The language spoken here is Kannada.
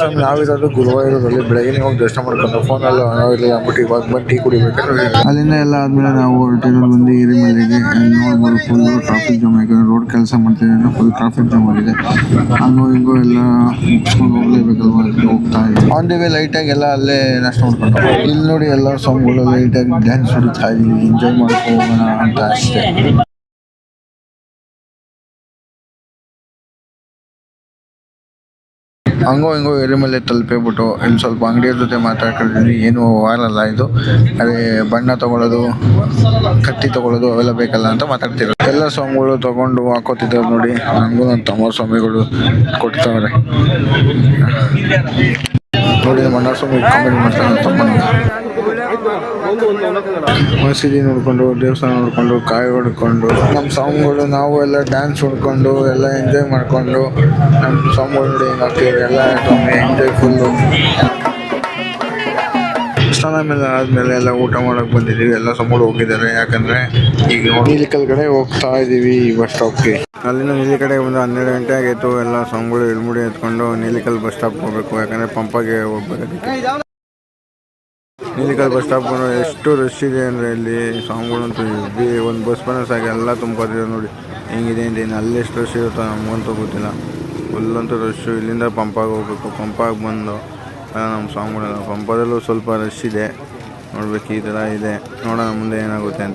ಸ್ವಾಮಿ ನಾವಿರೋದು ಗುರುವಾಯೂರಲ್ಲಿ ಬೆಳಗ್ಗೆ ಹೋಗಿ ದರ್ಶನ ಮಾಡ್ಕೊಂಡು ಫೋನಲ್ಲಿ ಇಲ್ಲ ಅಂದ್ಬಿಟ್ಟು ಇವಾಗ ಬಂದು ಟೀ ಕುಡಿಬೇಕಾದ್ರೆ ಅಲ್ಲಿಂದ ಎಲ್ಲ ಆದ್ಮೇಲೆ ನಾವು ಹೊರಟಿರೋದು ಬಂದು ಹಿರಿಮಲೆಗೆ. ನೋಡ್ಬೋದು ಫುಲ್ ಟ್ರಾಫಿಕ್ ಜಾಮ್ ಆಗಿದೆ. ರೋಡ್ ಕೆಲಸ ಮಾಡ್ತಿದ್ರೆ ಫುಲ್ ಟ್ರಾಫಿಕ್ ಜಾಮ್ ಆಗಿದೆ. ಹಂಗೋ ಹಿಂಗೋ ಎಲ್ಲ ಮುಗಿಸ್ಕೊಂಡು ಹೋಗ್ಲೇಬೇಕಲ್ವ, ಅದಕ್ಕೆ ಹೋಗ್ತಾ ಇದ್ದೀವಿ. ಆನ್ ದಿ ವೇ ಲೈಟಾಗಿ ಎಲ್ಲ ಅಲ್ಲೇ ನಾಷ್ಟ ಮಾಡ್ಕೊಂಡು ಇಲ್ಲಿ ನೋಡಿ ಎಲ್ಲ ಸಾಂಗ್ಗಳು ಲೈಟಾಗಿ ಡ್ಯಾನ್ಸ್ ಹೊಡಿತಾ ಇದ್ದೀವಿ, ಎಂಜಾಯ್ ಮಾಡ್ಕೊಂಡು ಹೋಗೋಣ ಅಂತ ಅಷ್ಟೇ. ಹಂಗೋ ಹಿಂಗೋ ಎರಿಮಲೆ ತಲುಪಿಬಿಟ್ಟು ಇಲ್ಲಿ ಸ್ವಲ್ಪ ಅಂಗಡಿಯವ್ರ ಜೊತೆ ಮಾತಾಡ್ಕೊಂಡಿದ್ವಿ. ಏನು ವಾರಲ್ಲ ಇದು, ಅದೇ ಬಣ್ಣ ತೊಗೊಳ್ಳೋದು, ಕತ್ತಿ ತೊಗೊಳ್ಳೋದು ಅವೆಲ್ಲ ಬೇಕಲ್ಲ ಅಂತ ಮಾತಾಡ್ತಿದ್ರು. ಎಲ್ಲ ಸ್ವಾಮಿಗಳು ತೊಗೊಂಡು ಹಾಕೋತಿದ್ದಾರೆ ನೋಡಿ. ನನಗೂ ನನ್ನ ತಮ್ಮ ಸ್ವಾಮಿಗಳು ಕೊಡ್ತಾವ್ರೆ ನೋಡಿ. ಮಣ್ಣ ಸ್ವಾಮಿ ಕಾಮಿಡಿ ಮಾಡ್ತಾರೆ. ತಮ್ಮನ ಮಸೀದಿ ನೋಡ್ಕೊಂಡು, ದೇವಸ್ಥಾನ ನೋಡ್ಕೊಂಡು, ಕಾಯಿ ಹೊಡ್ಕೊಂಡು, ನಮ್ಮ ಸ್ವಾಮಿಗಳು ನಾವು ಎಲ್ಲ ಡ್ಯಾನ್ಸ್ ಹೊಡ್ಕೊಂಡು ಎಲ್ಲ ಎಂಜಾಯ್ ಮಾಡಿಕೊಂಡು ನಮ್ಮ ಸ್ವಾಮಿಗಳು ನೋಡಿ ಹೆಂಗೆ ಆಗ್ತಿದ್ದಾರೆ ಎಲ್ಲ ಎಂಜಾಯ್ ಫುಲ್ಲು. ಸ್ನಾನ ಮೇಲೆ ಆದಮೇಲೆ ಎಲ್ಲ ಊಟ ಮಾಡೋಕ್ಕೆ ಬಂದಿದ್ದೀವಿ. ಎಲ್ಲ ಸ್ವಾಮಿಗಳು ಹೋಗಿದ್ದಾರೆ. ಯಾಕಂದರೆ ಈಗ ನೀಲಿಕಲ್ ಕಡೆ ಹೋಗ್ತಾ ಇದ್ದೀವಿ ಬಸ್ ಸ್ಟಾಪ್ಗೆ. ಅಲ್ಲಿಂದ ನೀಲಿ ಕಡೆ ಒಂದು 12 ಗಂಟೆ ಆಗಿತ್ತು. ಎಲ್ಲ ಸ್ವಾಮಿಗಳು ಇಳ್ಮುಡಿ ಎತ್ಕೊಂಡು ನೀಲಿಕಲ್ ಬಸ್ ಸ್ಟಾಪ್ಗೆ ಹೋಗಬೇಕು. ಯಾಕಂದರೆ ಪಂಪಾಗೆ ಹೋಗ್ಬೇಕಾಗಿತ್ತು. ನೀಲಿಕಲ್ ಬಸ್ ಸ್ಟಾಪ್ ಎಷ್ಟು ರಶ್ ಇದೆ ಅಂದರೆ ಇಲ್ಲಿ ಸ್ವಾಮಿಗಳಂತೂ ಒಂದು ಬಸ್ ಸಾಗಿ ಎಲ್ಲ ತುಂಬ್ಕೊತಿದ್ದಾರೆ ನೋಡಿ ಹೆಂಗಿದೆ ಅಂತ. ಅಲ್ಲೆಷ್ಟು ರಶ್ ಇರುತ್ತೋ ನಮಗಂತೂ ಗೊತ್ತಿಲ್ಲ. ಫುಲ್ಲಂತೂ ರಶ್ಶು. ಇಲ್ಲಿಂದ ಪಂಪಾಗಿ ಹೋಗ್ಬೇಕು. ಪಂಪಾಗಿ ಬಂದು ನಮ್ಮ ಸ್ವಾಮಿಗಳೆಲ್ಲ ಪಂಪದಲ್ಲೂ ಸ್ವಲ್ಪ ರಶ್ ಇದೆ. ನೋಡ್ಬೇಕು ಈ ಥರ ಇದೆ. ನೋಡೋಣ ಮುಂದೆ ಏನಾಗುತ್ತೆ ಅಂತ.